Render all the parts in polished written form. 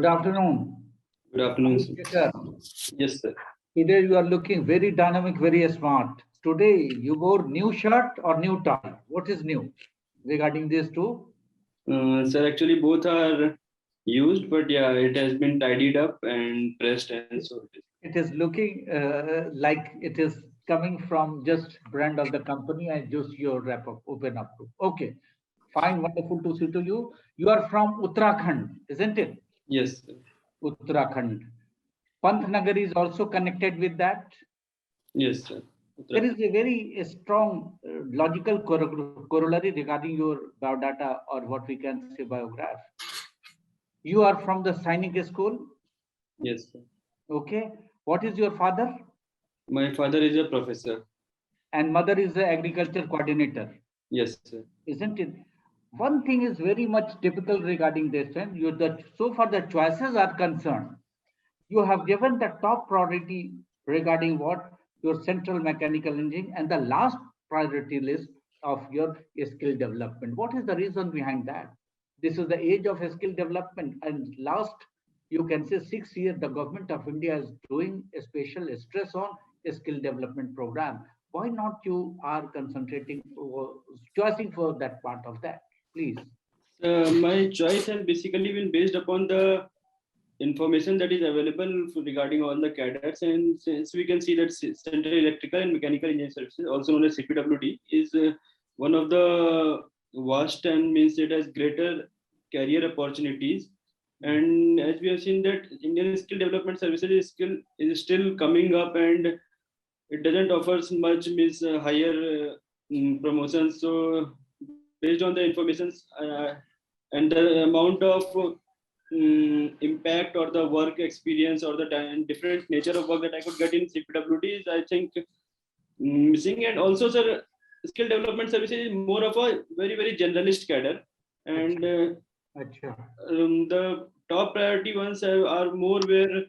Good afternoon. Good afternoon, Rahul Shekhar. Yes, sir. Today you are looking very dynamic, very smart. Today you wore new shirt or new tie. What is new regarding these two? Sir, actually both are used, but yeah, it has been tidied up and pressed, and so it is. It is looking like it is coming from just brand of the company and just your wrap up, open up to. Okay, fine, wonderful to see to you. You are from Uttarakhand, isn't it? Yes, sir. Uttarakhand. Pantnagar is also connected with that. Yes, sir. There is a very strong logical corollary regarding your biodata or what we can say biograph. You are from the Sainik school. Yes, sir. Okay. What is your father? My father is a professor. And mother is the agriculture coordinator. Yes, sir. Isn't it? One thing is very much typical regarding this, and so far the choices are concerned, you have given the top priority regarding what your central mechanical engineering and the last priority list of your skill development. What is the reason behind that? This is the age of skill development, and last, you can say 6 years, the government of India is doing a special stress on a skill development program. Why not you are concentrating or choosing for that part of that, please? My choice has basically been based upon the information that is available regarding all the cadets, and since we can see that Central Electrical and Mechanical Engineering Services, also known as CPWD, is one of the vast and means it has greater career opportunities. And as we have seen that Indian Skill Development Services is still coming up, and it doesn't offer much means higher promotions. So based on the information and the amount of impact or the work experience or the different nature of work that I could get in CPWD is, I think, missing. And also, sir, skill development services is more of a very generalist cadre, and the top priority ones are more where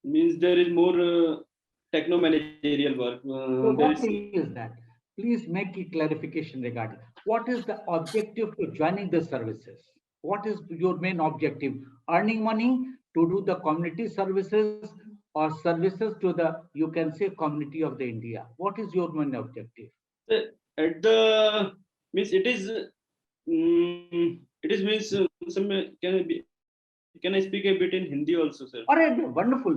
means there is more techno managerial work. So what is that? Please make a clarification regarding what is the objective to joining the services. What is your main objective? Earning money to do the community services or services to the, you can say, community of the India. What is your main objective? At the means it is means some can I speak a bit in Hindi also, sir? अरे wonderful.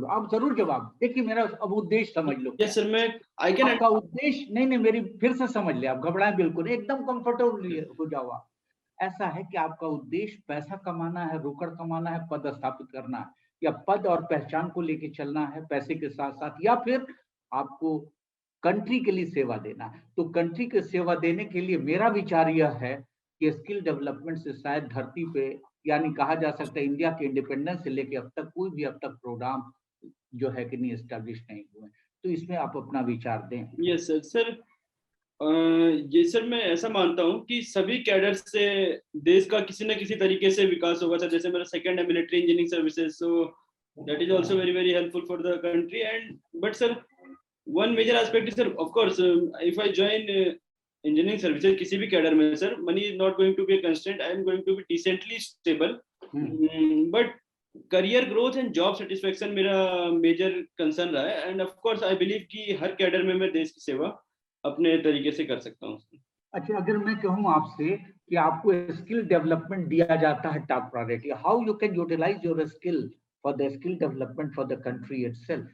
आप जरूर जवाब देखिए, मेरा अब उद्देश्य समझ लो. Yes, sir. मैं I can. आपका उद्देश्य नहीं मेरी फिर से समझ ले, आप घबराएं बिल्कुल, एकदम कंफर्टेबल हो जाओ आप. ऐसा है कि आपका उद्देश्य पैसा कमाना है, रोकड़ कमाना है, पद स्थापित करना है, या पद और पहचान को लेके चलना है पैसे के साथ साथ, या फिर आपको कंट्री के लिए सेवा देना है. तो कंट्री की सेवा देने के लिए मेरा विचार यह है कि स्किल डेवलपमेंट से शायद धरती पे, यानी कहा जा सकता है इंडिया के इंडिपेंडेंस से लेके अब तक कोई भी अब तक प्रोग्राम जो है कि नहीं एस्टेब्लिश नहीं हुए. तो इसमें आप अपना विचार दें. Yes sir. ये सर मैं ऐसा मानता हूँ कि सभी कैडर से देश का किसी न किसी तरीके से विकास होगा सर. जैसे मेरा सेकंड है military engineering services, so that is also very helpful for the country. And but sir one major aspect is sir, of course if I join engineering services किसी भी कैडर में sir, money is not going to be a constraint. I am going to be decently stable, but career growth and job satisfaction मेरा major concern रहा है. And of course I believe कि हर cadre में मैं देश की सेवा अपने तरीके से कर सकता हूँ. अच्छा, अगर मैं कहूँ आपसे कि आपको स्किल डेवलपमेंट दिया जाता है top priority, how you can utilise your skill for the skill development for the country itself?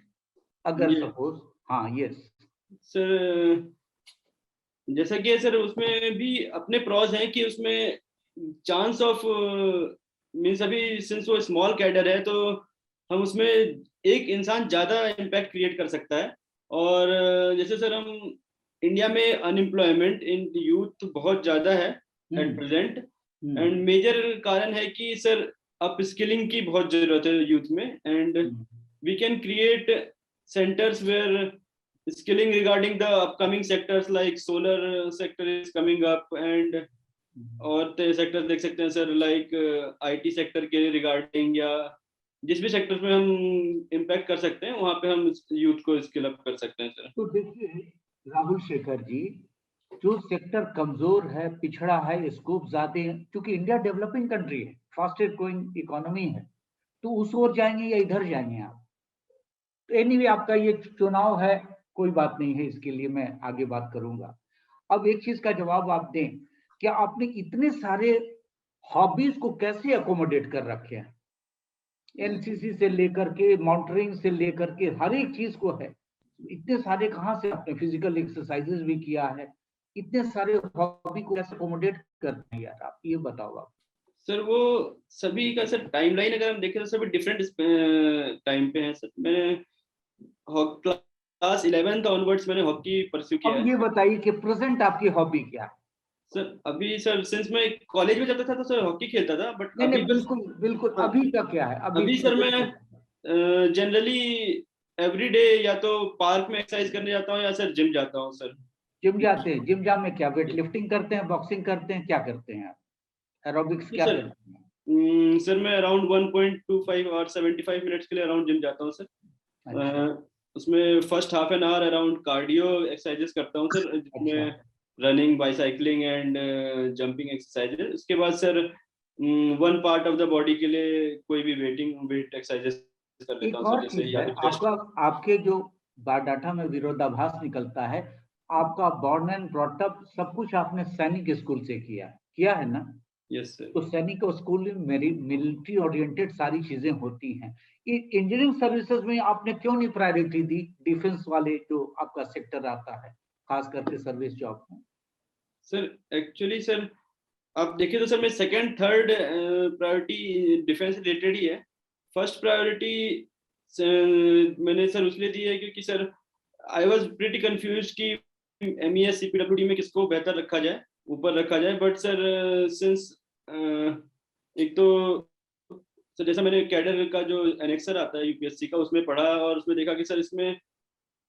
अगर सपोज, हाँ, यस सर, जैसा कि सर उसमें भी अपने प्रॉज हैं कि उसमें चांस ऑफ मीन्स अभी सिंस वो स्मॉल कैडर है तो हम उसमें एक इंसान ज्यादा इम्पैक्ट क्रिएट कर सकता है. और जैसे सर हम इंडिया में अनएम्प्लॉयमेंट इन यूथ बहुत ज्यादा है एट प्रेजेंट, एंड मेजर कारण है कि सर अप स्किलिंग की बहुत जरूरत है यूथ में. And we can create centres where skilling regarding the upcoming sectors like solar sector is coming up, and और सेक्टर देख सकते हैं सर लाइक आईटी सेक्टर के रिगार्डिंग, या जिस भी सेक्टर में हम इम्पैक्ट कर सकते हैं वहां पे हम यूथ को स्किल अप कर सकते हैं सर. तो देखिए राहुल शेखर जी, जो सेक्टर कमजोर है, पिछड़ा है, स्कोप ज्यादा है, क्योंकि इंडिया डेवलपिंग कंट्री है, फास्टेस्ट ग्रोइंग इकोनॉमी है, तो उस ओर जाएंगे या इधर जाएंगे आप? तो एनीवे आपका ये चुनाव है, कोई बात नहीं है, इसके लिए मैं आगे बात करूंगा। अब एक चीज का जवाब आप दें कि आपने इतने सारे हॉबीज को कैसे अकोमोडेट कर रखे हैं? एनसीसी से लेकर के माउंटेनिंग से लेकर के हर एक चीज को है, इतने सारे कहाँ से आपने फिजिकल एक्सरसाइजेस भी किया है, इतने सारे हॉबी को कैसे अकोमोडेट करते हैं यार, आप ये बताओ आप। सर वो सभी का सर टाइमलाइन अगर हम देखें तो सभी डिफरेंट टाइम पे हैं सर। मैंने क्लास 11th ऑनवर्ड्स मैंने हॉकी परस्यू किया अब है। ये बताइए कि प्रेजेंट आपकी हॉबी क्या है? सर अभी सर सिंस मैं कॉलेज में जाता था तो सर हॉकी खेलता था, बट नहीं अभी नहीं, बिल्कुल बिल्कुल, हाँ, अभी का क्या है अभी अभी सर मैं present? जनरली एवरीडे या तो पार्क में एक्सरसाइज करने जाता हूँ या सर जिम जाता हूँ सर। जिम जाते हैं? जिम जाम में क्या वेट लिफ्टिंग करते हैं, बॉक्सिंग करते हैं, क्या करते हैं आप? एरोबिक्स क्या सर करते हैं? सर मैं अराउंड 1.25 और 75 मिनट्स के लिए अराउंड जिम जाता हूँ सर। अच्छा उसमें first half an hour around cardio exercises करता हूँ सर, अच्छा। जिसमें रनिंग, बाइसाइक्लिंग एंड जंपिंग एक्सरसाइजेस। उसके बाद sir one part of the body के लिए कोई भी वेट एक्सरसाइजेस कर लेता एक हूँ सर, और जैसे चीज या है, फिर चेस्ट। आपका आपके जो बायोडाटा में विरोधाभास निकलता है, आपका बॉर्न एंड ब्रॉटअप सब कुछ आपने सैनिक स्कूल से किया है ना? Yes sir. तो सैनिक स्कूल में मेरी मिलिट्री ओरिएंटेड सारी चीजें होती हैं। ये इंजीनियरिंग सर्विसेज में आपने क्यों नहीं प्रायोरिटी दी, डिफेंस वाले जो आपका सेक्टर आता है, खास करके सर्विस जॉब में? सर एक्चुअली सर आप देखिए तो सर मैं second third priority defence related ही है। फर्स्ट प्रायोरिटी मैंने सर उसलिए दी है क्योंकि sir I was pretty confuse कि एमईएस सीपीडब्ल्यूडी में किसको बेहतर रखा जाए, ऊपर रखा जाए। बट सर सिंस एक तो सर जैसा मैंने कैडर का जो एनेक्सर आता है यूपीएससी का, उसमें पढ़ा और उसमें देखा कि सर इसमें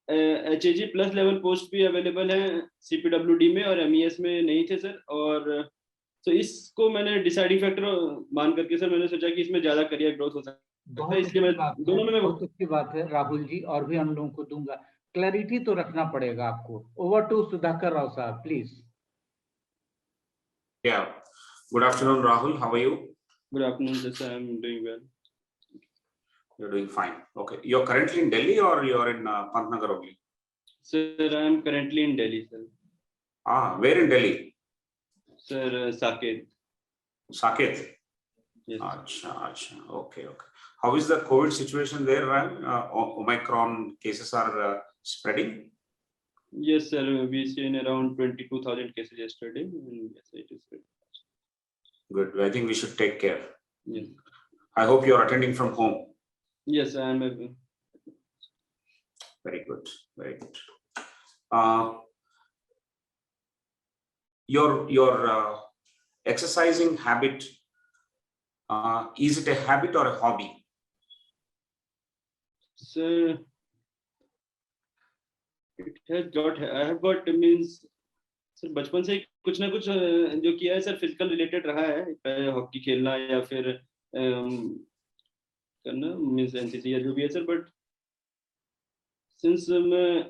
एचएजी प्लस लेवल पोस्ट भी अवेलेबल है सीपीडब्ल्यूडी में और एमईएस में नहीं थे सर। और तो इसको मैंने डिसाइडिंग फैक्टर मान करके सर मैंने सोचा कि इसमें ज्यादा करियर ग्रोथ हो सकता है, बहुत इसलिए अच्छी मैं बात है, दोनों में मैं बहुत अच्छी बात है राहुल जी, और भी हम लोगों को दूंगा। क्लैरिटी तो रखना पड़ेगा आपको। ओवर टू सुधाकर राव साहब please. Yeah. Good afternoon, Rahul. How are you? Good afternoon sir, I am doing well. You're doing fine. Okay. You're currently in Delhi or you're in Pantnagar only? Sir I am currently in Delhi sir. Where in Delhi? Sir Saket. Saket. Yes Acha, acha. Okay, okay. How is the COVID situation there, Ryan? Omicron cases are spreading? yes sir, we seen around 22,000 cases yesterday and yes it is good. Good. I think we should take care. Yes, I hope you're attending from home. yes I am Very good. Very good. Your exercising habit, is it a habit or a hobby? sir, it has got, I have got means sir बचपन से कुछ ना कुछ जो किया है sir physical related रहा है, चाहे हॉकी खेलना या फिर करना मींस एनसीसी या जो भी है सर। बट सिंस मैं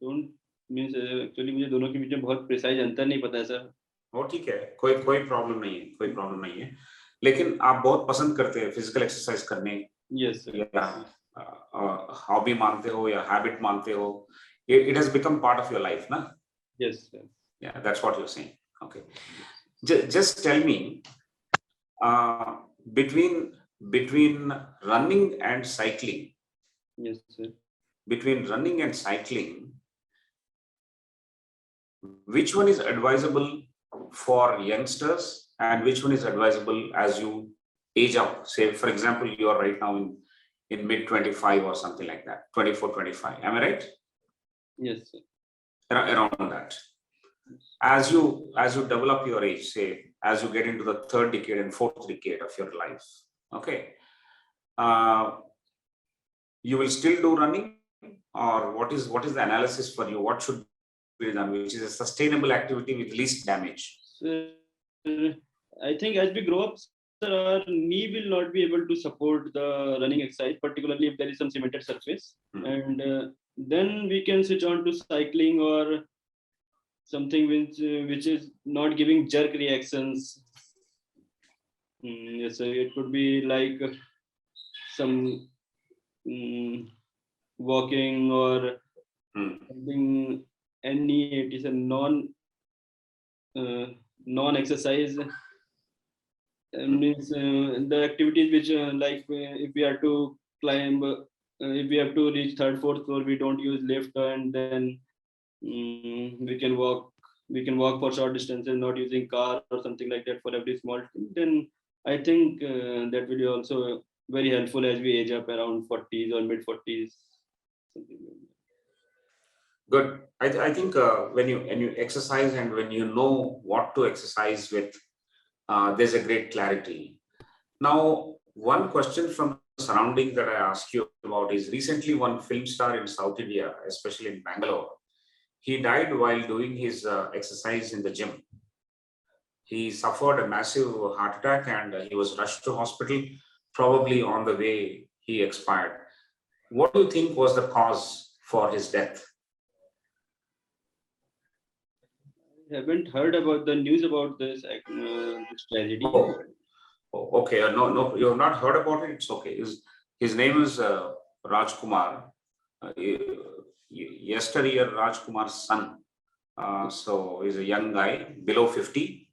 डोंट मींस एक्चुअली मुझे दोनों के बीच में बहुत प्रिसाइज अंतर नहीं पता है सर। वो ठीक है, कोई प्रॉब्लम नहीं है, कोई प्रॉब्लम नहीं है। लेकिन आप बहुत पसंद करते हैं फिजिकल एक्सरसाइज करने, यस सर, या हॉबी मानते हो या हैबिट मानते हो, it has become part of your life, na? Yes sir. Yeah, that's what you're saying. Okay. Just tell me, between running and cycling, yes sir. which one is advisable for youngsters and which one is advisable as you age up? Say, for example, you are right now in mid 25 or something like that, 24, 25. Am I right? Yes, sir. Around that. As you develop your age, say, as you get into the third decade and fourth decade of your life, okay, you will still do running, or what is the analysis for you? What should be done, which is a sustainable activity with least damage? Sir, I think as we grow up, sir, our knee will not be able to support the running exercise, particularly if there is some cemented surface. And then we can switch on to cycling or something which is not giving jerk reactions. Yes, sir. It could be like some walking or something. It is a non-exercise. Means the activities which like if we are to climb, if we have to reach third, fourth floor, we don't use lift, and then we can walk. We can walk for short distances, not using car or something like that for every small thing. Then I think that will be also very helpful as we age up around 40s or mid 40s. Something like that. Good. I think when you exercise and when you know what to exercise with, there's a great clarity. Now, one question from the surrounding that I ask you about is recently one film star in South India, especially in Bangalore, he died while doing his exercise in the gym. He suffered a massive heart attack and he was rushed to hospital. Probably on the way, he expired. What do you think was the cause for his death? I haven't heard about the news about this tragedy. Oh, okay. No, you have not heard about it. It's okay. His name is Rajkumar. Yesterday, Rajkumar's son. So he's a young guy, below 50,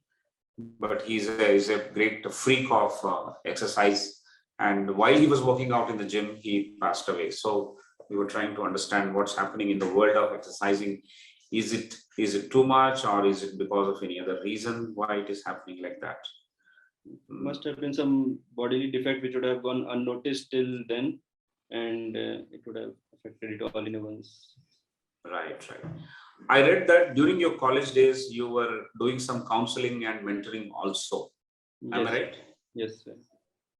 but he's a great freak of exercise. And while he was working out in the gym, he passed away. So we were trying to understand what's happening in the world of exercising. Is it too much, or is it because of any other reason why it is happening like that? Must have been some bodily defect which would have gone unnoticed till then, and it would have affected it all in once. Right. I read that during your college days, you were doing some counseling and mentoring also. Am I right? Yes, sir.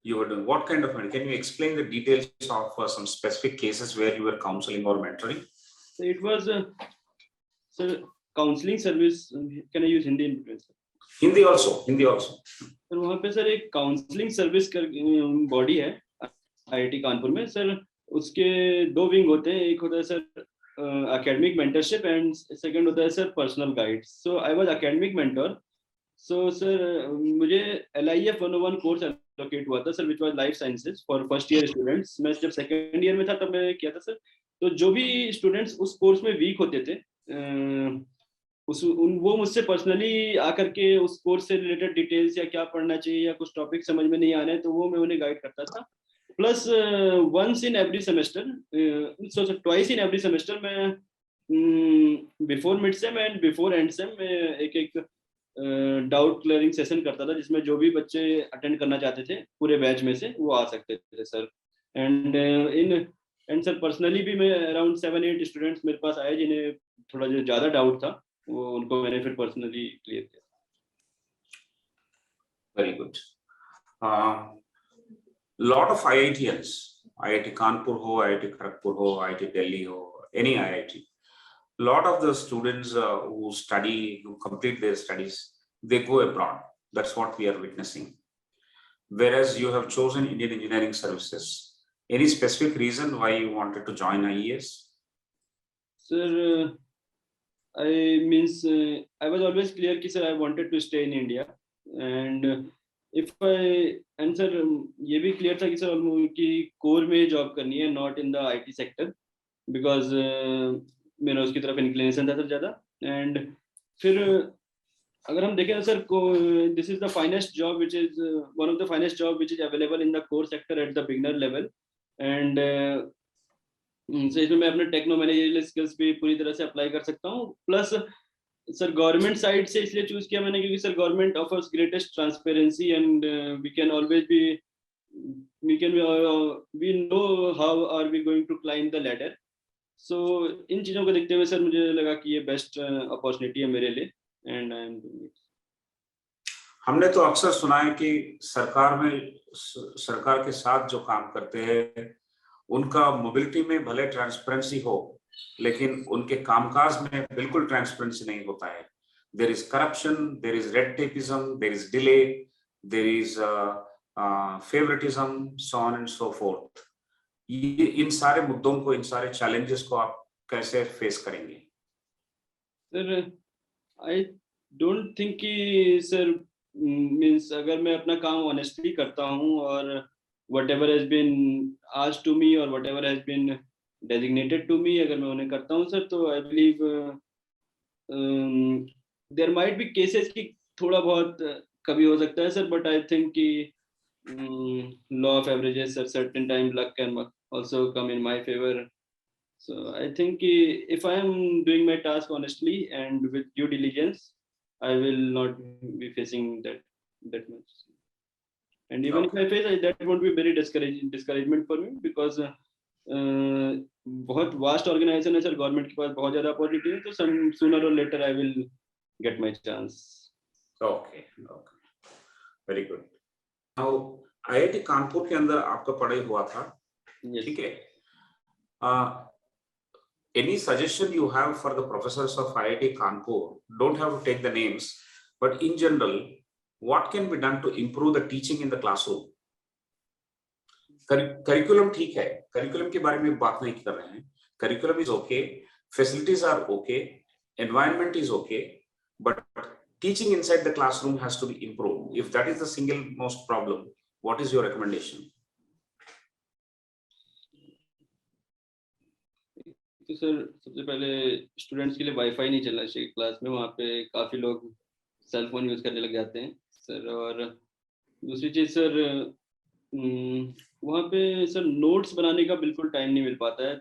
You were doing what kind of mentoring? Can you explain the details of some specific cases where you were counseling or mentoring? So it was counseling service. Can I use Hindi in between, sir? Hindi also. Sir वहाँ पे sir एक counselling service कर body है IIT Kanpur में sir. उसके दो wing होते हैं. एक होता है sir academic mentorship and second होता है sir personal guide. So I was academic mentor. So sir मुझे LIF 101 कोर्स एलोकेट हुआ था sir which was life sciences for first year students. मैं जब सेकंड ईयर में था तब मैं किया था सर. तो जो भी स्टूडेंट्स उस कोर्स में वीक होते थे वो मुझसे पर्सनली आकर के उस कोर्स से रिलेटेड डिटेल्स या क्या पढ़ना चाहिए या कुछ टॉपिक समझ में नहीं आ रहे हैं तो वो मैं उन्हें गाइड करता था. Plus once in every semester twice in every semester मैं before mid sem and before end sem में एक डाउट क्लियरिंग सेशन करता था जिसमें जो भी बच्चे अटेंड करना चाहते थे पूरे बैच में से वो आ सकते थे सर. एंड सर पर्सनली भी मैं अराउंड 7-8 स्टूडेंट्स मेरे पास आए जिन्हें थोड़ा जो ज़्यादा डाउट था वो उनको मैंने फिर पर्सनली क्लियर किया. Very good. Lot of IITians, IIT Kanpur हो, IIT खड़गपुर हो, IIT दिल्ली हो, any IIT, lot of the students who study, who complete their studies, they go abroad. That's what we are witnessing. Whereas you have chosen Indian Engineering Services. Any specific reason why you wanted to join IES? Sir, I was always clear कि sir I wanted to stay in India, and sir ये भी clear था कि sir कि core में job करनी है, not in the IT sector, because मेरा उसकी तरफ inclination था सर ज़्यादा. And फिर अगर हम देखें sir this is the finest job which is one of the finest job which is available in the core sector at the beginner level, and so इसमें मैं अपने टेक्नो मैनेजरियल स्किल्स भी पूरी तरह से अप्लाई कर सकता हूँ. प्लस सर गवर्नमेंट साइड से इसलिए चूज किया मैंने क्योंकि sir government offers greatest transparency and we know how are we going to climb the ladder. So इन चीज़ों को देखते हुए सर मुझे लगा कि ये बेस्ट अपॉर्चुनिटी है मेरे लिए, and I am doing it. हमने तो अक्सर सुना है कि सरकार के साथ जो काम करते हैं उनका मोबिलिटी में भले ट्रांसपेरेंसी हो लेकिन उनके कामकाज में बिल्कुल ट्रांसपेरेंसी नहीं होता है. There is corruption, there is red tapism, there is delay, there is favouritism, so on and so forth. ये इन सारे मुद्दों को, इन सारे चैलेंजेस को आप कैसे फेस करेंगे? सर आई डोंट थिंक कि सर मीन्स अगर मैं अपना काम ऑनेस्टली करता हूँ और whatever has been asked to me or whatever has been designated to me, अगर मैं उन्हें करता हूँ सर, तो I believe there might be cases कि थोड़ा बहुत कभी हो सकता है सर, but I think कि law of averages at certain time luck can also come in my favor. So I think if I am doing my task honestly and with due diligence, I will not be facing that much. And even if I face it, that won't be very discouragement for me, because बहुत vast organization है sir, government के पास बहुत ज़्यादा opportunity है, तो sooner or later I will get my chance. Okay, very good. Now IIT Kanpur के अंदर आपका पढ़ाई हुआ था, ठीक है? Any suggestion you have for the professors of IIT Kanpur? Don't have to take the names, but in general, what can be done to improve the teaching in the classroom? Curriculum ठीक है, curriculum के बारे में बात नहीं कर रहे हैं. Curriculum is okay, facilities are okay, environment is okay, but teaching inside the classroom has to be improved. If that is the single most problem, what is your recommendation? तो सर सबसे पहले स्टूडेंट्स के लिए wifi नहीं चलना चाहिए class में, वहाँ पे काफ़ी लोग सेल फोन यूज़ करने लग जाते हैं सर. और दूसरी चीज़ सर, वहाँ पे सर नोट्स बनाने का बिल्कुल टाइम नहीं मिल पाता है.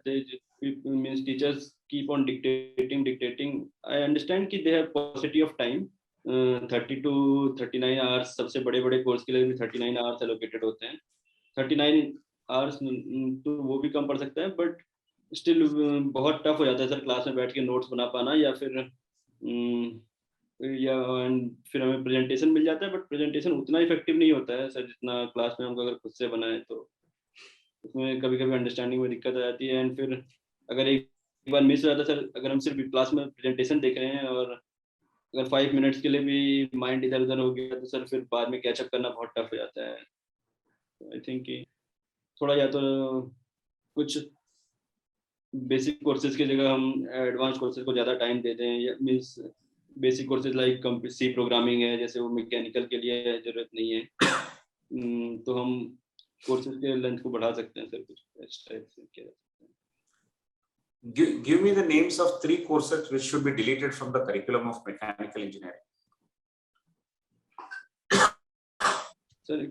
Means teachers keep on dictating. I understand कि they have possibility of time, 30 to 39 hours, सबसे बड़े बड़े कोर्स के लिए भी 39 आवर्स एलोकेटेड होते हैं. 39 आवर्स तो वो भी कम पड़ सकता है, बट स्टिल बहुत टफ हो जाता है सर क्लास में बैठ के नोट्स बना पाना, या फिर फिर हमें प्रेजेंटेशन मिल जाता है, बट प्रेजेंटेशन उतना इफेक्टिव नहीं होता है सर जितना क्लास में हम अगर खुद से बनाए, तो उसमें कभी कभी अंडरस्टैंडिंग में दिक्कत आ जाती है. एंड फिर अगर एक बार मिस हो जाता है सर, अगर हम सिर्फ क्लास में प्रेजेंटेशन देख रहे हैं और अगर 5 मिनट्स के लिए भी माइंड इधर उधर हो गया, तो सर फिर बाद में कैचअप करना बहुत टफ हो जाता है. आई थिंक कि थोड़ा या तो कुछ बेसिक कोर्सेज की जगह हम एडवांस कोर्सेज को ज़्यादा टाइम दे दें, या means basic courses like C programming है, जैसे वो मैकेनिकल के लिए ज़रूरत नहीं है, तो हम कोर्सेज के लेंथ को बढ़ा सकते हैं सर, कुछ इस टाइप से किया जा सकता है. Give me the names of 3 courses which should be deleted from the curriculum of mechanical engineering. Sir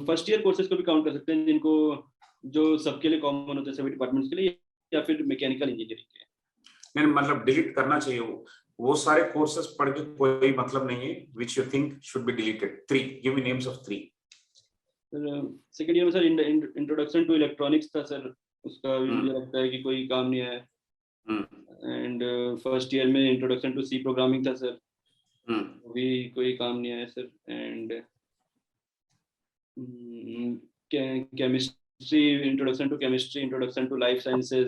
first year courses को भी काउंट कर सकते हैं, जिनको जो सबके लिए कॉमन होते हैं सभी डिपार्टमेंट्स के लिए, या फिर मैकेनिकल इंजीनियरिंग के. नहीं, मतलब डिलीट करना चाहिए वो सारे कोर्सेज पढ़ के कोई मतलब नहीं है, which you think should be deleted. 3, give me names of 3. Second year में सर इंट्रोडक्शन टू इलेक्ट्रॉनिक्स था सर, उसका भी मुझे लगता है कि कोई काम नहीं आया. एंड फर्स्ट ईयर में इंट्रोडक्शन टू सी प्रोग्रामिंग था सर, वो भी कोई काम नहीं आया sir. And chemistry, introduction to chemistry, introduction to life sciences.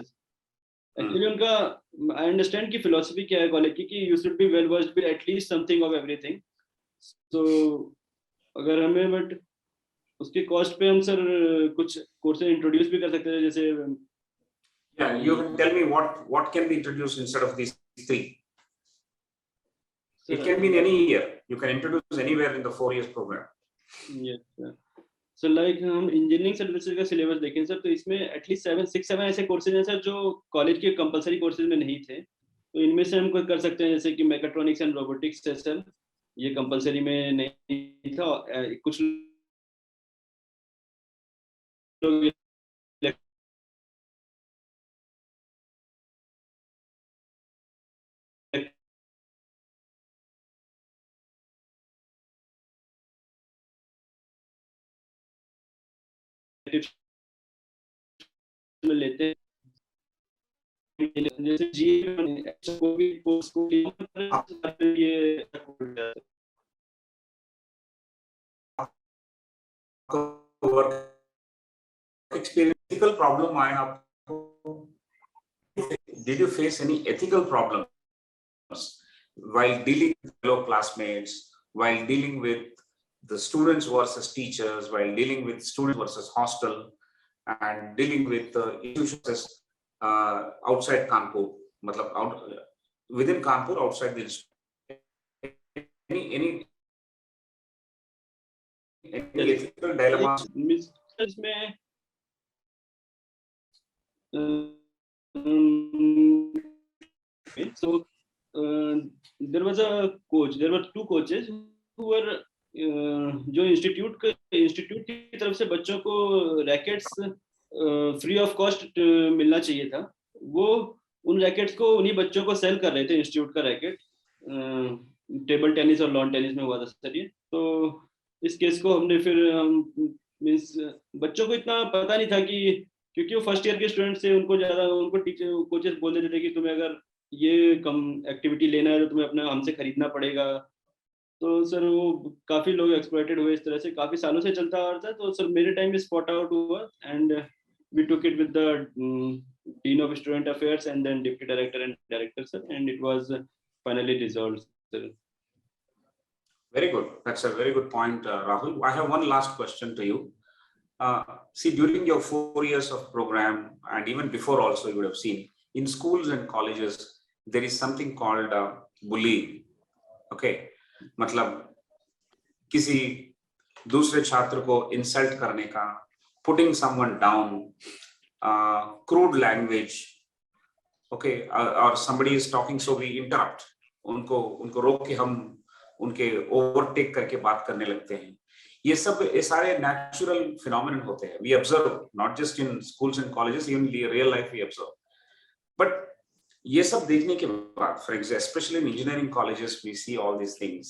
Actually उनका आई अंडरस्टैंड की फिलॉसफी क्या है कॉलेज की, कि you should be well versed with at least something of everything. तो अगर हमें बट उसके कॉस्ट पे हम सर कुछ कोर्सेज इंट्रोड्यूस भी कर सकते हैं, जैसे you can tell me what can be introduced instead of these 3. It can be in any year. You can introduce anywhere in the 4 years program. Yes sir. So like हम engineering services का syllabus देखें sir, तो इसमें at least 6-7 ऐसे courses हैं sir जो college के compulsory courses में नहीं थे, तो इनमें से हम कोई कर सकते हैं, जैसे कि मैकेट्रॉनिक्स एंड रोबोटिक्स है सर, ये कंपलसरी में नहीं था. कुछ लोग में लेते हैं, जैसे जी को भी कोर्स को ये Ethical problem आए आपको? Did you face any ethical problems while dealing with fellow classmates, while dealing with the students versus teachers, while dealing with students versus hostel, and dealing with institutions outside Kanpur, मतलब within Kanpur, outside the institution? Any any ethical dilemmas? इसमें so there was a coach. There were two coaches who were जो institute की तरफ से बच्चों को rackets free of cost मिलना चाहिए था, वो उन रैकेट्स को उन्हीं बच्चों को सेल कर रहे थे। इंस्टीट्यूट का रैकेट टेबल टेनिस और लॉन टेनिस में हुआ था सर ये। तो इस केस को हमने फिर मीन्स बच्चों को इतना पता नहीं था कि, क्योंकि वो फर्स्ट ईयर के स्टूडेंट थे, उनको टीचर कोचेस बोल देते थे कि तुम्हें अगर ये कम एक्टिविटी लेना है तो तुम्हें अपना हमसे खरीदना पड़ेगा। तो सर वो काफी लोग एक्सप्लॉइटेड हुए इस तरह से, काफी सालों से चलता आ रहा था। तो सर मेरे टाइम में स्पॉट आउट हुआ and we took it with the dean of student affairs and then deputy director and director sir, and it was finally resolved sir. Very good. That's a very good point, Rahul. I have one last question to you. See, during your 4 years of program, and even before also, you would have seen in schools and colleges, there is something called bullying. Okay, मतलब किसी दूसरे छात्र को insult करने का, putting someone down, crude language. Okay, or somebody is talking, so we interrupt. उनको रोक के हम उनके ओवरटेक करके बात करने लगते हैं। ये सारे नेचुरल फिनोमेनन होते हैं। We observe not just in schools and colleges, even real life we observe. But ये सब देखने के बाद, for example specially in engineering colleges, we see all this things.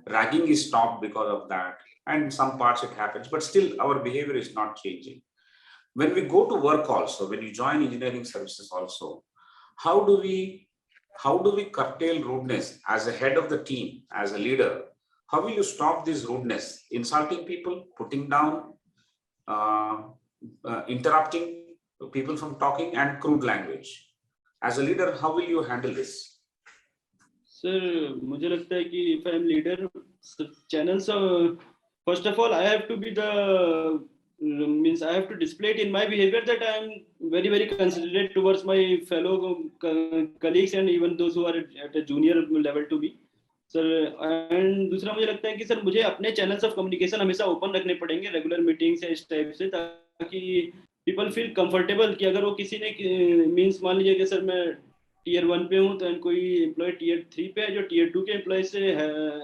Ragging is stopped because of that, and some parts it happens, but still our behaviour is not changing. When we go to work also, when you join engineering services also, how do we curtail rudeness as a head of the team, as a leader? How will you stop this rudeness, insulting people, putting down, interrupting people from talking, and crude language? As a leader, how will you handle this? Sir, मुझे लगता है कि if I am leader, channels, first of all, I have to be I have to display it in my behavior that I am very, very considerate towards my fellow colleagues and even those who are at a junior level to me, sir. And दूसरा मुझे लगता है कि sir मुझे अपने channels of communication हमेशा open रखने पड़ेंगे, regular meetings या इस टाइप से, ताकि people feel comfortable कि अगर वो किसी ने means मान लीजिए कि सर मैं tier 1 पे हूँ, तो कोई employee tier 3 पे है जो tier 2 के employee से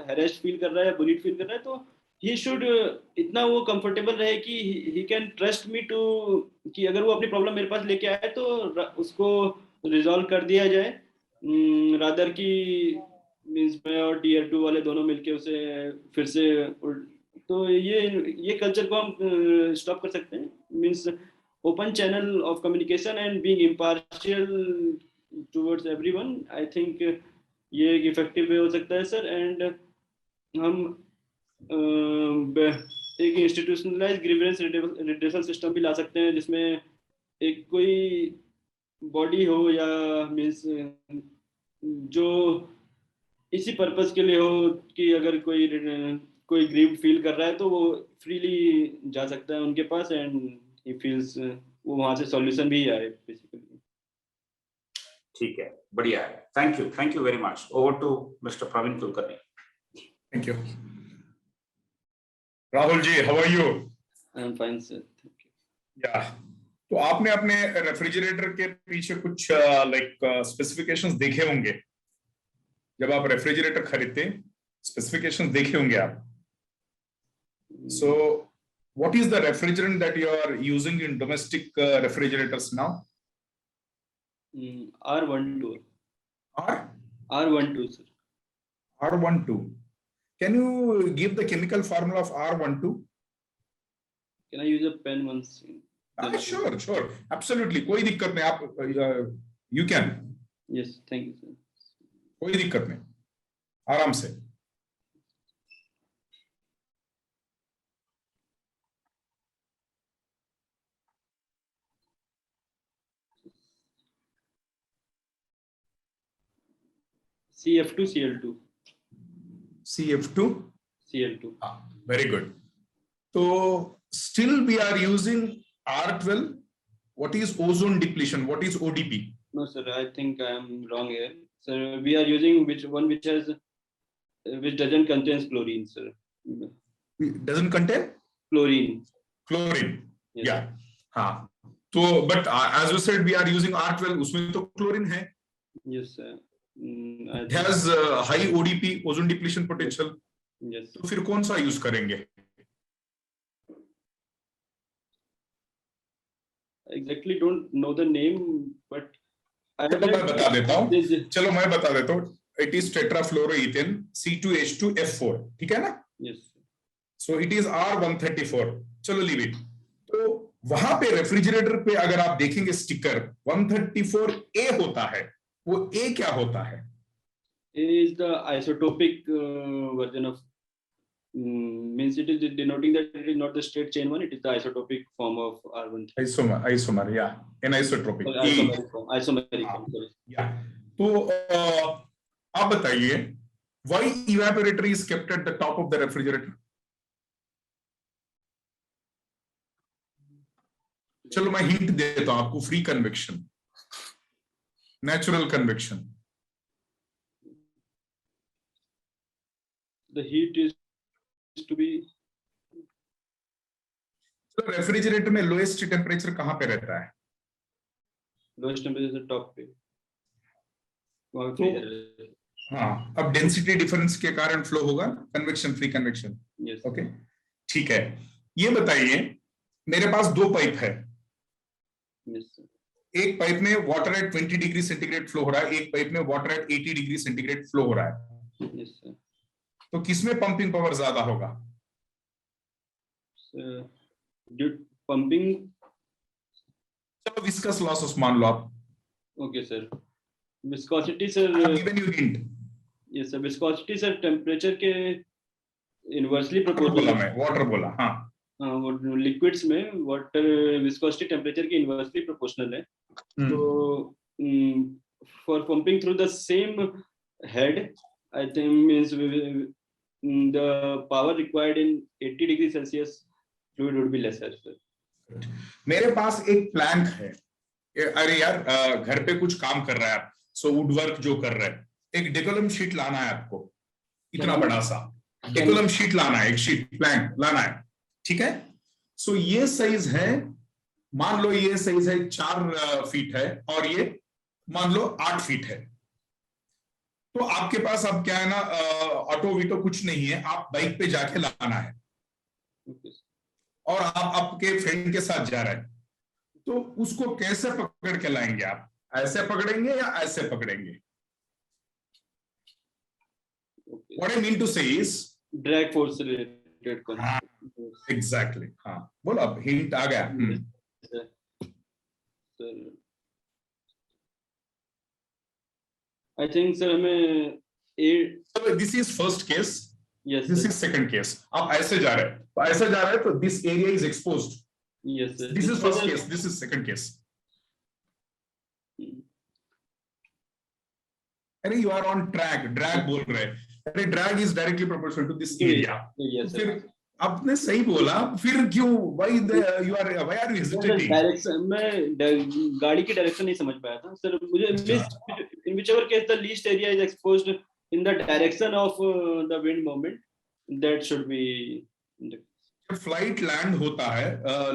harassed feel कर रहा है या bullied feel कर रहा है, तो he should इतना वो कंफर्टेबल रहे कि he can trust me to, कि अगर वो अपनी प्रॉब्लम मेरे पास लेके आए तो उसको रिजॉल्व कर दिया जाए, रादर की मींस मैं और टीयर 2 वाले दोनों मिलके उसे फिर से। तो ये कल्चर को हम स्टॉप कर सकते हैं, means open channel of communication and being impartial towards everyone. I think ये एक इफेक्टिव वे हो सकता है सर। एंड हम एक इंस्टीट्यूशनलाइज्ड ग्रीवेंस रिड्रेसल सिस्टम भी ला सकते हैं, जिसमें एक कोई बॉडी हो या मींस जो इसी पर्पस के लिए हो कि अगर कोई ग्रीव फील कर रहा है तो वो फ्रीली जा सकता है उनके पास, एंड ही फील्स वो वहां से सॉल्यूशन भी आए बेसिकली। ठीक है, बढ़िया है। Thank you very much. Over to mister Pravin Kulkarni. Thank you. Rahul ji, how are you? I am fine sir, thank you. Yeah, तो आपने अपने रेफ्रिजरेटर के पीछे कुछ लाइक स्पेसिफिकेशंस देखे होंगे। जब आप रेफ्रिजरेटर खरीदते, स्पेसिफिकेशंस देखे होंगे आप। So what is the refrigerant that you are using in domestic refrigerators now? R12 sir. R12. Can you give the chemical formula of R12? Can I use a pen once? Sure, absolutely. कोई दिक्कत नहीं, आप you can. Yes, thank you sir. कोई दिक्कत नहीं, आराम से। CF2Cl2. CF2? Cl2. Very good. So still we are using R12. What is ozone depletion? What is ODP? No sir, I think I am wrong here. Sir, we are using which doesn't contain chlorine sir. doesn't contain chlorine. chlorine. Yes. Yeah. हाँ. तो but as you said we are using R12, उसमें तो chlorine है. Yes sir. It has high ODP, ozone depletion potential. Yes. तो फिर कौन सा use करेंगे? Exactly don't know the name, but चलो मैं बता देता हूँ. It is tetrafluoroethane C2H2F4. ठीक है ना? Yes. So it is R134. चलो leave it. तो वहां पे रेफ्रिजरेटर पे अगर आप देखेंगे स्टिकर 134A होता है. वो A क्या होता है? A is the isotopic version of means it is denoting that it is not the straight chain one, it is the isotopic form of R1. Isomer, yeah, anisotropic. Isomeric form, sorry. Yeah. तो आप बताइए, why evaporator is kept at the top of the refrigerator? चलो मैं hint देता हूं आपको. Free convection, natural convection. The heat is to be. तो refrigerator में लोएस्ट टेम्परेचर कहां पे रहता है? Lowest temperature top पे. हाँ, अब डेंसिटी डिफरेंस के कारण फ्लो होगा convection, free convection. Yes. Okay, ठीक है. ये बताइए, मेरे पास दो पाइप है. Yes, sir. एक पाइप में water at 20 degree centigrade flow हो रहा है, एक पाइप में water at 80 degree centigrade flow हो रहा है. Yes, sir. तो किसमें पंपिंग पावर ज्यादा होगा? पंपिंग. चलो विस्कस लॉसेस मान लो आप. Okay sir. Viscosity sir. Given you hint. Yes sir. Viscosity sir temperature के इनवर्सली प्रोपोर्शनल है. वाटर बोला. हाँ, लिक्विड्स में वाटर विस्कोसिटी टेम्परेचर के इनवर्सली प्रोपोर्शनल है. तो for pumping through the same head I think means the power required in 80 degree Celsius fluid would be lesser, sir. मेरे पास एक प्लैंक है. अरे यार, घर पे कुछ काम कर रहा है आप, सो वुड वर्क जो कर रहा है, एक डेकोलम शीट लाना है आपको. इतना बड़ा सा डेकोलम शीट लाना है, एक शीट प्लैंक लाना है. ठीक है. सो ये साइज है, मान लो ये साइज है 4 फीट है और ये मान लो 8 फीट है. तो आपके पास अब क्या है ना, ऑटो वीटो कुछ नहीं है, आप बाइक पे जाके लाना है और आप आपके फ्रेंड के साथ जा रहे हैं. तो उसको कैसे पकड़ के लाएंगे आप? ऐसे पकड़ेंगे या ऐसे पकड़ेंगे? What I mean to say is drag force related concept. Exactly. हाँ, बोलो अब हिंट आ गया. सर I think sir हमें so this is first case. Yes. This sir. is second case. आप ऐसे जा रहे हैं, तो ऐसे जा रहे हैं, तो this area is exposed. Yes sir. This is first case. This is second case. अरे you are on track. Drag बोल रहे हैं. अरे drag is directly proportional to this area. Yes sir. फिर आपने सही बोला, फिर क्यों? Why you are hesitating? Direction में गाड़ी की डायरेक्शन नहीं समझ पाया था सर. मुझे in whichever case the least area is exposed in the direction of the wind movement, that should be. जब फ्लाइट लैंड होता है,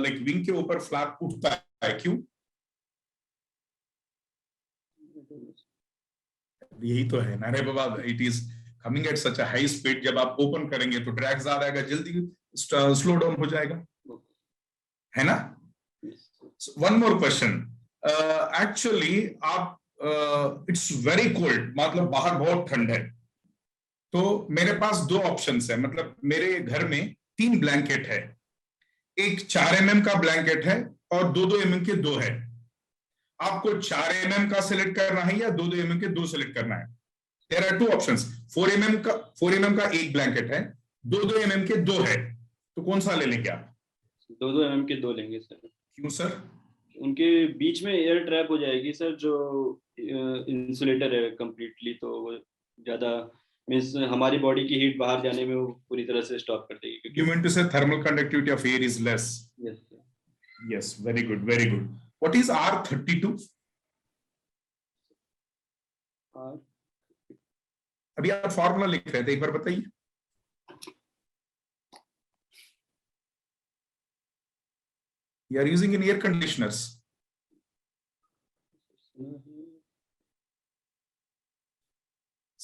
लाइक विंग के ऊपर फ्लैप उठता है, क्यों? यही तो है ना रे बाबा. It is coming at such a high speed. जब आप ओपन करेंगे तो ड्रैग ज्यादा आएगा, जल्दी स्लो डाउन हो जाएगा, है ना? One more question. एक्चुअली आप इट्स वेरी कोल्ड, मतलब बाहर बहुत ठंड है, तो मेरे पास दो ऑप्शंस है. मतलब मेरे घर में 3 ब्लैंकेट है. एक 4 mm का ब्लैंकेट है और 2-2 mm के 2 है. आपको 4 mm का सिलेक्ट करना है या 2-2 mm के 2 सिलेक्ट करना है? There are 2 options. 4 mm का एक ब्लैंकेट है, 2-2 mm के 2 है, तो कौन सा ले लेंगे आप? 2-2 mm के 2 लेंगे सर. क्यों सर? उनके बीच में एयर ट्रैप हो जाएगी सर, जो इंसुलेटर है कंप्लीटली, तो वो ज्यादा मींस हमारी बॉडी की हीट बाहर जाने में वो पूरी तरह से स्टॉप कर देगी. You mean to say thermal conductivity of air is less? Yes sir. Yes, very good, very good. What is R32? अभी आप फॉर्मूला लिख रहे थे, एक बार बताइए. You are using in air conditioners.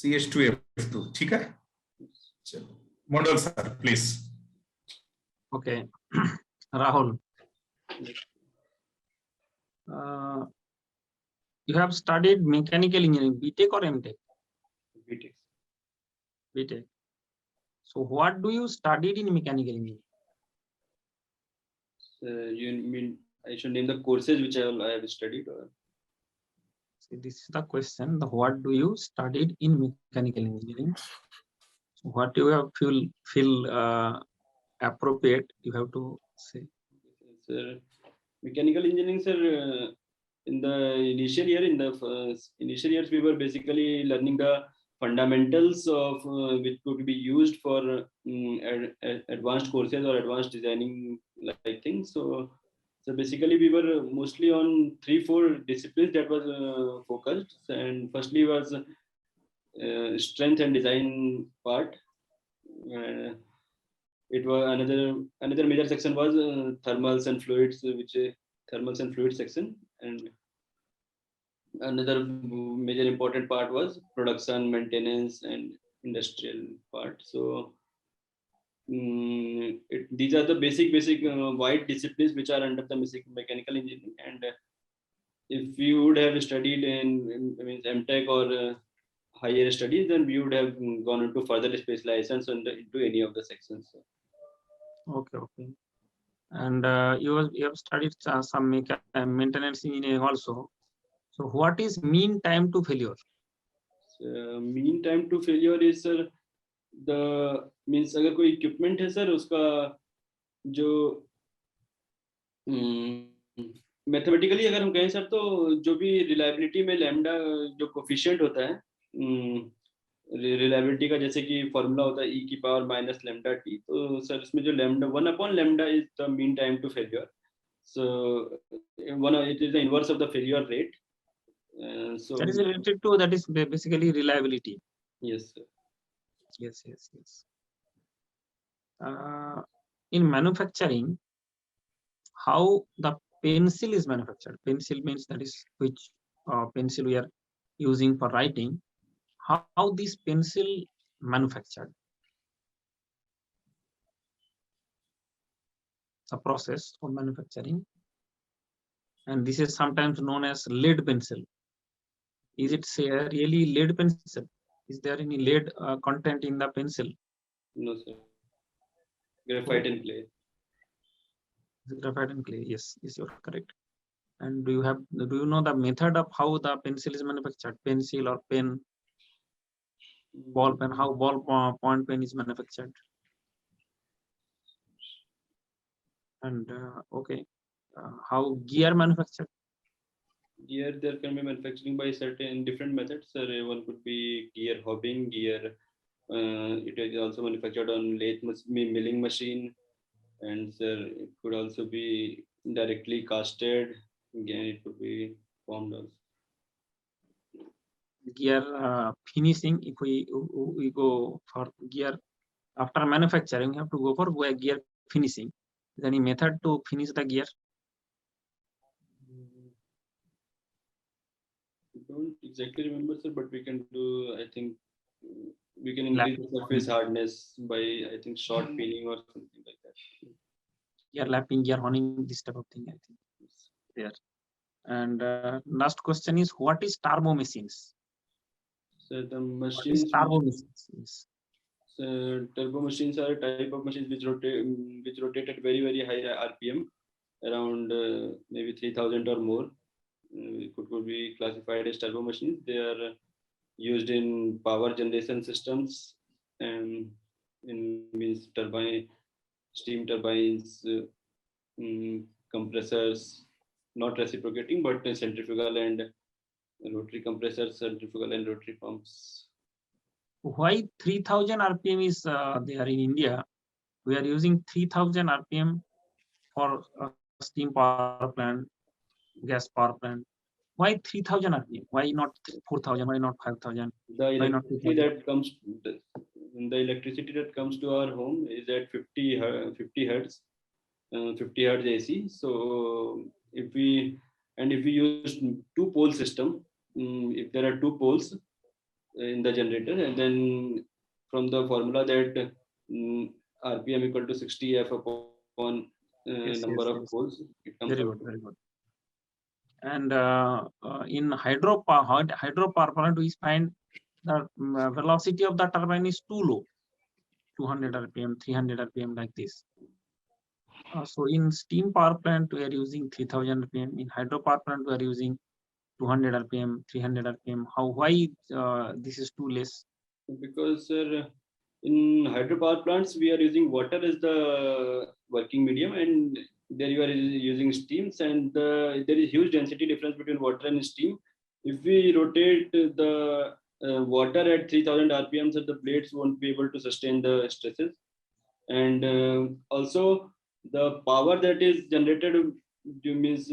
CH2F2, ठीक है? चलो, Mondal sir, please. Okay, Rahul. You have studied mechanical engineering, BTech or MTech? BTech. BTech. So what do you studied in mechanical engineering? You mean I should name the courses which I have studied? Or? See, this is the question. What do you studied in mechanical engineering? So what you have feel appropriate, you have to say. Sir, mechanical engineering, sir. In the initial years, we were basically learning the fundamentals of which could be used for advanced courses or advanced designing like things. So basically we were mostly on 3-4 disciplines that was focused, and firstly was strength and design part. It was another major section was thermals and fluids, which thermals and fluid section, and another major important part was production, maintenance, and industrial part. So these are the basic wide disciplines which are under the mechanical engineering. And if you would have studied in MTech or higher studies, then we would have gone into further specializations into any of the sections. Okay. And you have studied some maintenance engineering also. So what is mean time to failure? Mean time to failure is the means अगर कोई equipment है sir, उसका जो mathematically अगर हम कहें sir, तो जो भी रिलायबिलिटी में लैम्डा जो कोफिशिएंट होता है रिलायबिलिटी का, जैसे कि फॉर्मूला होता है e⁻ लैम्डा टी, तो सर इसमें जो lambda 1/λ is the mean time to failure. So it is the inverse of the failure rate. So that is related to, that is basically reliability. Yes, sir. Yes. In manufacturing, how the pencil is manufactured? Pencil means that is which pencil we are using for writing. How this pencil manufactured? The process of manufacturing, and this is sometimes known as lead pencil. Is it really lead pencil? Is there any lead content in the pencil? No, sir. Graphite and clay. Graphite and clay. Yes, you're correct. And do you know the method of how the pencil is manufactured? Pencil or pen, ball pen, how ball point pen is manufactured? And how gear manufactured? Gear, there can be manufacturing by certain different methods. One could be gear hobbing, gear. It is also manufactured on lathe milling machine, and it could also be directly casted. Again, it could be formed also. Gear finishing, if we go for gear after manufacturing, we have to go for gear finishing. Is there any method to finish the gear? I don't exactly remember, sir, but we can do, I think we can increase the surface hardness by, I think, short peening or something like that. Gear lapping, gear honing, this type of thing, I think. There. And last question is, what is turbo machines? So the machines. Turbo machines. So turbo machines are a type of machines which rotate at very high RPM, around maybe 3000 or more. It could be classified as turbo machines. They are used in power generation systems, and in means steam turbines, compressors, not reciprocating, but centrifugal and rotary compressors, centrifugal and rotary pumps. Why 3000 RPM is there in India? We are using 3000 RPM for steam power plant, gas power plant. Why 3000 RPM? Why not 4000? Why not 5000? The electricity that comes to our home is at 50 hertz. 50 hertz AC. So if we use 2-pole system, if there are 2 poles in the generator, and then from the formula that RPM equal to 60 F upon Yes, number yes, of yes. poles, it comes Very out good, to. very good. And in hydropower plant, we find the velocity of the turbine is too low, 200 RPM, 300 RPM, like this. So in steam power plant, we are using 3000 RPM. In hydropower plant, we are using 200 RPM, 300 RPM. Why this is too less? Because sir, in hydropower plants, we are using water as the working medium, and there you are using steams, and there is huge density difference between water and steam. If we rotate the water at 3000 RPM, so the blades won't be able to sustain the stresses. And also the power that is generated means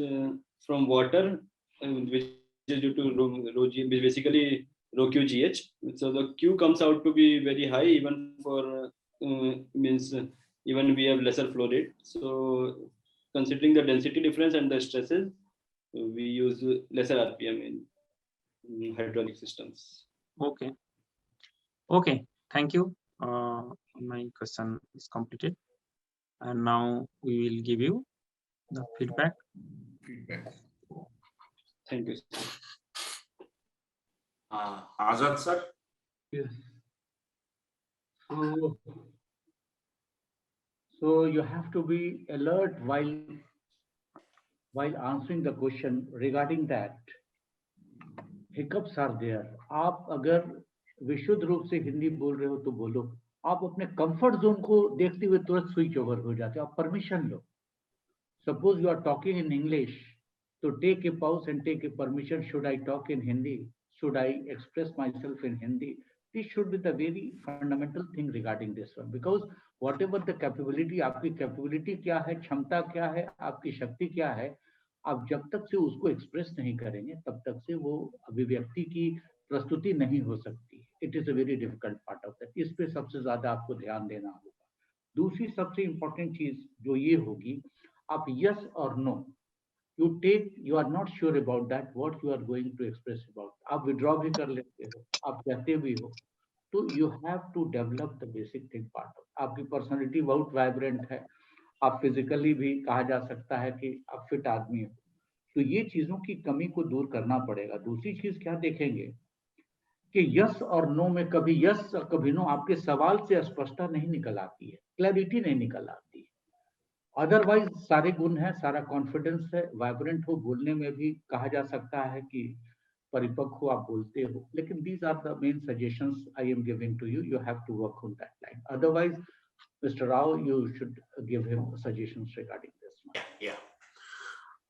from water, which is due to basically rho QGH. So the Q comes out to be very high even for even we have lesser flow rate. So considering the density difference and the stresses, we use lesser RPM in hydraulic systems. Okay. Okay. Thank you. My question is completed. And now we will give you the feedback. Thank you. Azad sir. Yes. So you have to be alert while answering the question regarding that. Hiccups are there. आप अगर विशुद्ध रूप से हिंदी बोल रहे हो तो बोलो. आप अपने कंफर्ट जोन को देखते हुए तुरंत स्विच ओवर हो जाते हो. आप permission low. Suppose you are talking in English, so take a pause and take a permission. Should I talk in Hindi? Should I express myself in Hindi? This should be the very fundamental thing regarding this one, because whatever the capability, आपकी capability क्या है, क्षमता क्या है, आपकी शक्ति क्या है, आप जब तक से उसको एक्सप्रेस नहीं करेंगे तब तक से वो अभिव्यक्ति की प्रस्तुति नहीं हो सकती. It is a very difficult part of that. इस पे सबसे ज्यादा आपको ध्यान देना होगा. दूसरी सबसे इंपॉर्टेंट चीज जो ये होगी, आप यस और no, you take, you are not sure about that what you are going to express about, आप विड्रॉ भी कर लेते हो, आप कहते भी हो, तो you have to develop the basic thing part of. आपकी पर्सनालिटी बहुत वाइब्रेंट है, आप फिजिकली भी कहा जा सकता है कि आप फिट आदमी हो, तो ये चीजों की कमी को दूर करना पड़ेगा. दूसरी चीज क्या देखेंगे कि यस और नो में कभी यस और कभी नो, आपके सवाल से स्पष्टता नहीं निकल आती है, क्लैरिटी नहीं निकल आती है. अदरवाइज सारे गुण है, सारा कॉन्फिडेंस है, वाइब्रेंट हो, बोलने में भी कहा जा सकता है कि परिपक्व हो, आप बोलते हो. लेकिन these are the main suggestions I am giving to you. You have to work on that line. Otherwise, Mr. Rao, you should give him suggestions regarding this one. Yeah.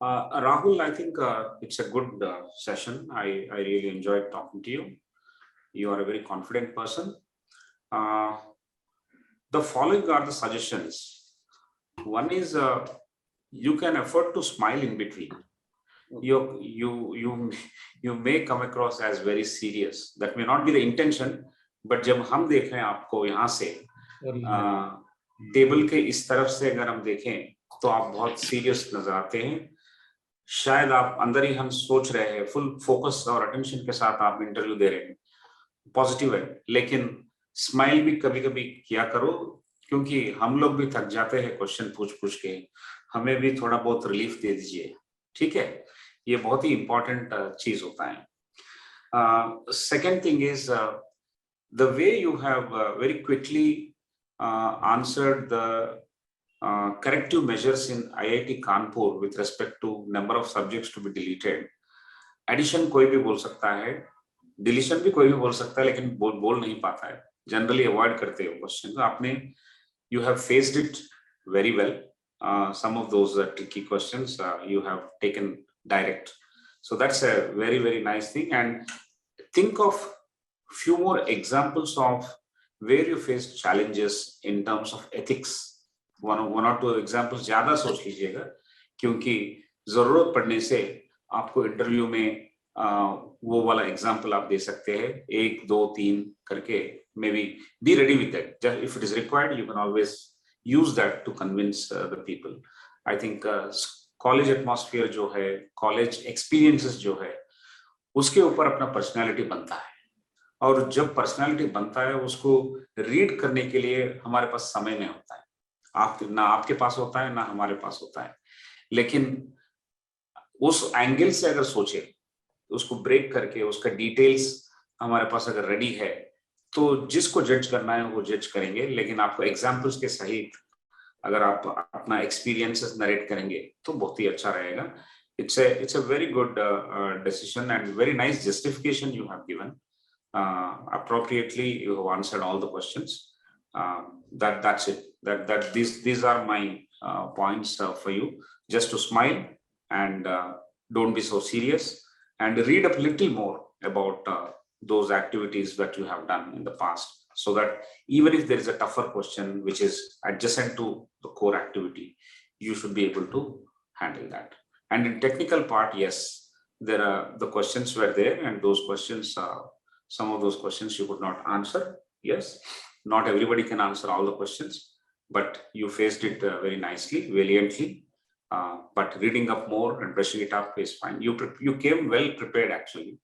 Rahul, I think it's a good session. I really enjoyed talking to you. You are a very confident person. The following are the suggestions. One is you can afford to smile in between. You may come across as very serious. That may not be the intention, but जब हम देख रहे हैं आपको यहाँ से table के इस तरफ से अगर हम देखें तो आप बहुत सीरियस नजर आते हैं. शायद आप अंदर ही हम सोच रहे हैं, फुल फोकस और अटेंशन के साथ आप इंटरव्यू दे रहे हैं, पॉजिटिव है, लेकिन स्माइल भी कभी कभी किया करो, क्योंकि हम लोग भी थक जाते हैं क्वेश्चन पूछ के. हमें भी थोड़ा बहुत रिलीफ दे दीजिए, ठीक है? ये बहुत ही इंपॉर्टेंट चीज होता है. Second thing is the way you have very quickly answered the corrective measures in IIT Kanpur with respect to number of subjects to be deleted. Addition कोई भी बोल सकता है, deletion भी कोई भी बोल सकता है, लेकिन बोल नहीं पाता है, जनरली अवॉइड करते हो क्वेश्चन. तो आपने you have faced it very well. Some of those tricky questions you have taken direct, so that's a very, very nice thing. And think of few more examples of where you face challenges in terms of ethics. One or two examples ज्यादा सोच लीजिएगा, क्योंकि जरूरत पड़ने से आपको interview में वो वाला एग्जाम्पल आप दे सकते हैं, 1, 2, 3 करके. Maybe be ready with that. If it is required, you can always use that to convince the people. I think college atmosphere जो है, कॉलेज एक्सपीरियंसेस जो है, उसके ऊपर अपना पर्सनालिटी बनता है। और जब पर्सनालिटी बनता है, उसको रीड करने के लिए हमारे पास समय नहीं होता है। ना आपके पास होता है, ना हमारे पास होता है। लेकिन उस एंगल से अगर सोचे, उसको ब्रेक करके उसका डिटेल्स हमारे पास अगर रेडी है, तो जिसको जज करना है वो जज करेंगे। लेकिन आपको एग्जाम्पल्स के सहित अगर आप अपना एक्सपीरियंसेस नरेट करेंगे तो बहुत ही अच्छा रहेगा। It's a very good decision and very nice justification you have given. Appropriately, you have answered all the questions. That's it. These are my points for you. Just to smile and don't be so serious, and read up a little more about those activities that you have done in the past, so that even if there is a tougher question which is adjacent to the core activity, you should be able to handle that. And in technical part, yes, there are the questions were there, and those questions, some of those questions you could not answer. Yes, not everybody can answer all the questions, but you faced it very nicely, valiantly. But reading up more and brushing it up is fine. You came well prepared actually,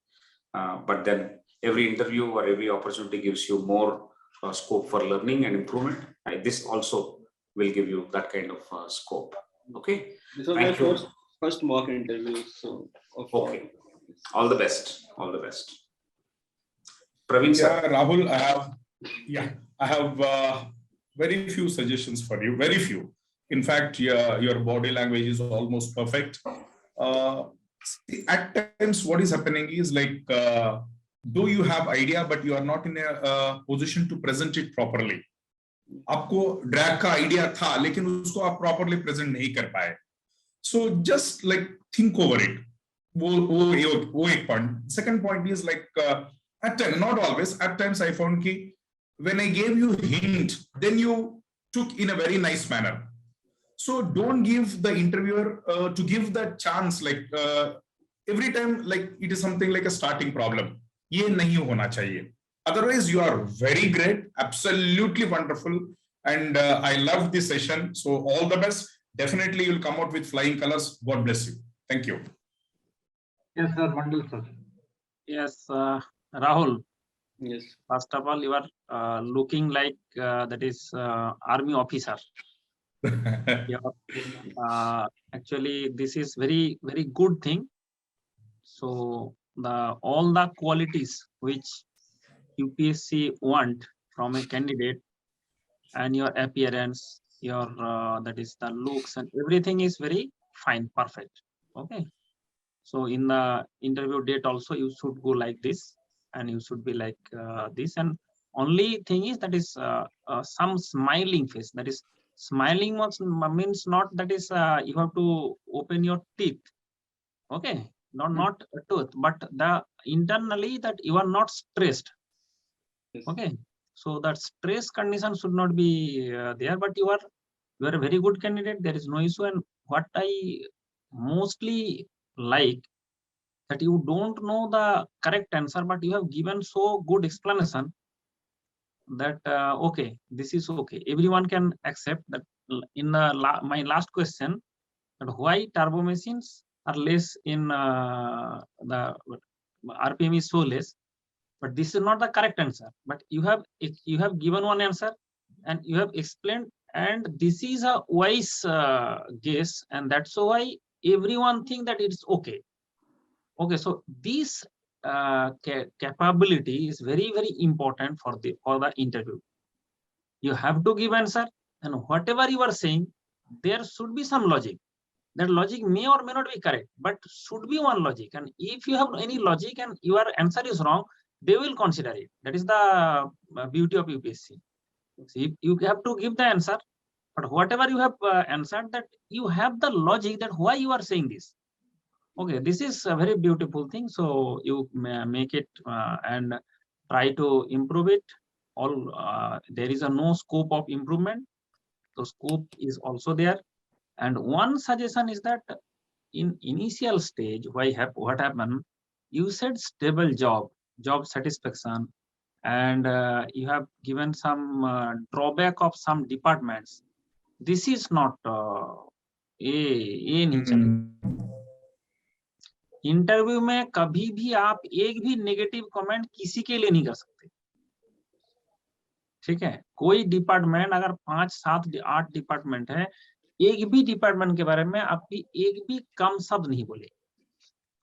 but then every interview or every opportunity gives you more scope for learning and improvement. This also will give you that kind of scope. Okay. This was Thank my you. first mock interview, so Okay. All the best. All the best. Praveen sir. Yeah, Rahul, I have very few suggestions for you. Very few. In fact, your body language is almost perfect. See, at times, what is happening is like, though you have idea, but you are not in a position to present it properly. आपको drag का idea था, लेकिन उसको आप properly present नहीं कर पाए. So just like think over it. वो एक point. Second point is like at times, not always, at times I found कि when I gave you hint, then you took in a very nice manner. So don't give the interviewer to give the chance like every time like it is something like a starting problem. ये नहीं होना चाहिए. Otherwise, you are very great, absolutely wonderful, and I love this session. So all the best. Definitely, you'll come out with flying colors. God bless you. Thank you. Yes, sir. Mandal, sir. Yes, Rahul. yes. First of all, you are looking like that is army officer. Actually, this is very good thing. So all the qualities which UPSC want from a candidate, and your appearance, your that is the looks and everything is very fine, perfect. Okay. So in the interview date also you should go like this, and you should be like this. And only thing is that is some smiling face. That is smiling means not that is you have to open your teeth. Okay. Not a tooth, but the internally that you are not stressed. Yes. Okay. So that stress condition should not be there, but you are a very good candidate. There is no issue. And what I mostly like that you don't know the correct answer, but you have given so good explanation that okay, this is okay. Everyone can accept that. In the my last question, that why turbo machines are less in the RPM is so less. But this is not the correct answer. But you have given one answer, and you have explained, and this is a wise guess, and that's why everyone think that it's okay. Okay, so this capability is very important for the interview. You have to give answer, and whatever you are saying, there should be some logic. That logic may or may not be correct, but should be one logic. And if you have any logic and your answer is wrong, they will consider it. That is the beauty of UPSC. So you have to give the answer, but whatever you have answered, that you have the logic that why you are saying this. Okay, this is a very beautiful thing. So you make it and try to improve it. All there is a no scope of improvement. The scope is also there. And one suggestion is that in initial stage, what happened? You said stable job satisfaction, and you have given some drawback of some departments. This is not ये नहीं चलेगा। Interview में कभी भी आप एक भी negative comment किसी के लिए नहीं कर सकते, ठीक है। कोई डिपार्टमेंट अगर 5, 7, 8 डिपार्टमेंट है, एक भी डिपार्टमेंट के बारे में आपकी एक भी कम शब्द नहीं बोले।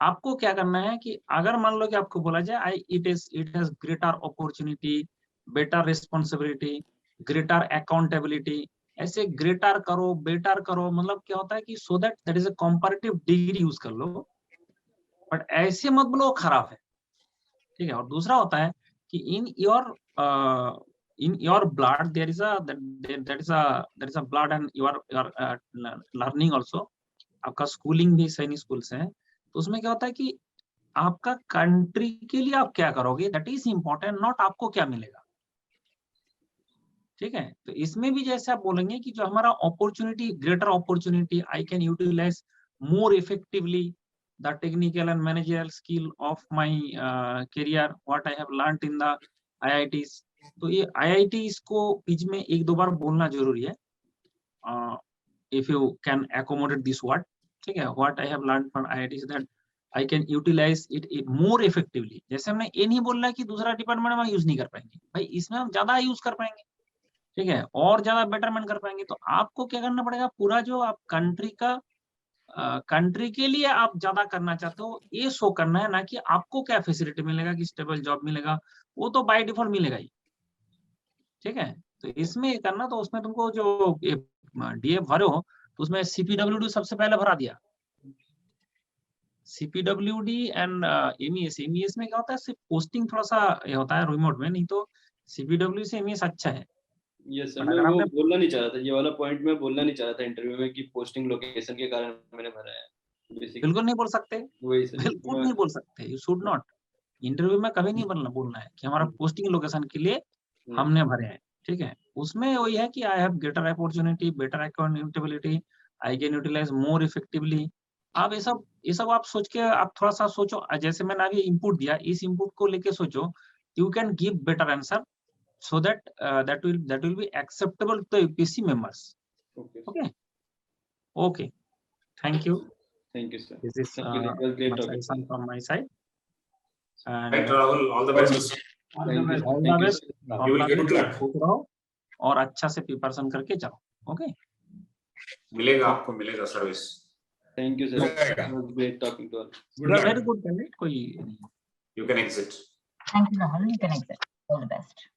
आपको क्या करना है कि अगर मान लो कि आपको बोला जाए it has greater opportunity, better responsibility, greater accountability, ऐसे ग्रेटर करो, बेटर करो, मतलब क्या होता है कि सो that is a comparative degree use कर लो, बट ऐसे मत बोलो खराब है, ठीक है। और दूसरा होता है कि in your blood there is a blood and your learning also. आपका स्कूलिंग भी सैनिक स्कूल से है, तो उसमें क्या होता है कि आपका कंट्री के लिए आप क्या करोगे, दैट इज इम्पोर्टेंट, नॉट आपको क्या मिलेगा, ठीक है। तो इसमें भी जैसे आप बोलेंगे कि जो हमारा opportunity, greater opportunity, I can utilise more effectively the technical and managerial skill of my career, what I have learned in the IITs. तो ये आईआईटीज को बीच में 1-2 बार बोलना जरूरी है, if you can accommodate this word, ठीक है। What I have learned from IITs that I can utilise it more effectively. जैसे हमने ये नहीं बोल रहा कि दूसरा डिपार्टमेंट में यूज नहीं कर पाएंगे, भाई इसमें हम ज्यादा यूज कर पाएंगे, ठीक है, और ज्यादा बेटरमेंट कर पाएंगे। तो आपको क्या करना पड़ेगा, पूरा जो आप कंट्री के लिए आप ज्यादा करना चाहते हो ये शो करना है, ना कि आपको क्या फैसिलिटी मिलेगा, कि स्टेबल जॉब मिलेगा, वो तो बाय डिफॉल्ट मिलेगा ही, ठीक है। तो इसमें करना, तो उसमें तुमको जो डीए भरे हो तो उसमें सीपीडब्ल्यूडी सबसे पहले भरा दिया, सीपीडब्ल्यूडी एंड एमईएस में क्या होता है, सिर्फ पोस्टिंग थोड़ा सा ये होता है रिमोट में, नहीं तो सीपीडब्ल्यू से एमईएस अच्छा है। यस सर, मैं वो बोलना नहीं चाह रहा था, ये वाला पॉइंट मैं बोलना नहीं चाह रहा था इंटरव्यू में कि पोस्टिंग लोकेशन के कारण मैंने भरा है। बिल्कुल नहीं बोल सकते, वही सर, बिल्कुल नहीं बोल सकते, यू शुड नॉट। इंटरव्यू में कभी नहीं बोलना है कि हमारा पोस्टिंग लोकेशन के लिए हमने भरे हैं, ठीक है। उसमें वही है कि I have greater opportunity, better accountability, I can utilise more effectively. आप ये सब आप सोच के आप थोड़ा सा सोचो, जैसे मैंने अभी इनपुट दिया, इस इनपुट को लेके सोचो, you can give better answer so that will be acceptable to the UPSC members. Okay, thank you sir. This is great talking suggestion from my side, and Right, Rahul, all the best. all the best You will get good luck. और अच्छा से preparation करके जाओ, okay. मिलेगा, आपको मिलेगा service. Thank you sir, great talking to all. Very good candidate, कोई You can exit. Thank you, Rahul. You can exit. All the best.